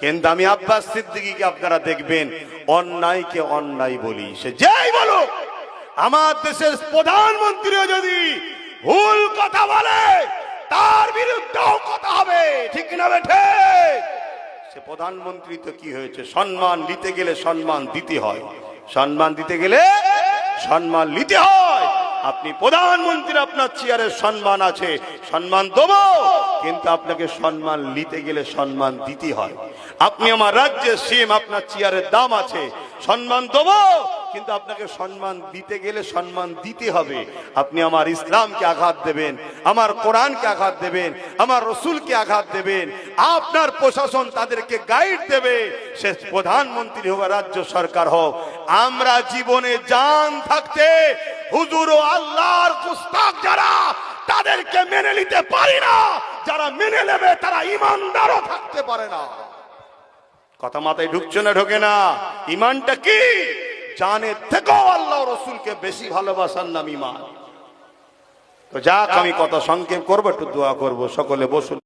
কিন্তু আমি আব্বাস সিদ্দিকীকে আপনারা দেখবেন অন্যায়কে অন্যায় বলি, সে যেই বলুক। আমার দেশের প্রধানমন্ত্রীও যদি ভুল কথা বলে তার বিরুদ্ধেও কথা হবে, ঠিক না বেঠে? সে প্রধানমন্ত্রী তো কি হয়েছে, সম্মান নিতে গেলে সম্মান দিতে হয়, সম্মান দিতে গেলে সম্মান নিতে হয়। আপনি প্রধানমন্ত্রী, আপনার চেয়ারের সম্মান আছে, সম্মান দেবো, কিন্তু আপনাকে সম্মান নিতে গেলে সম্মান দিতে হয়। আপনি আমার রাজ্যের সিএম, আপনার চেয়ারের দাম আছে, সম্মান দেবো, কিন্তু আপনাকে সম্মান দিতে গেলে সম্মান দিতে হবে। আপনি আমার ইসলামকে আঘাত দেবেন, আমার কোরআনকে আঘাত দেবেন, আমার রসুলকে আঘাত দেবেন, আপনার প্রশাসন তাদেরকে গাইড দেবে, সে প্রধানমন্ত্রী হোক, রাজ্য সরকার হোক। আমরা জীবনে জান থাকতে হুজুর ও আল্লাহর গুস্তাখ যারা, তাদেরকে মেনে নিতে পারি না। যারা মেনে নেবে তারা ইমানদারও থাকতে পারে না। কথা মাথায় ঢুকছে না? ঢোকে না? ইমানটা কি? জানের থেকেও আল্লাহ রসুলকে বেশি ভালোবাসার নাম ইমান। তো যাক, আমি কথা সংক্ষেপ করবো, একটু দোয়া করবো। সকলে বসুন।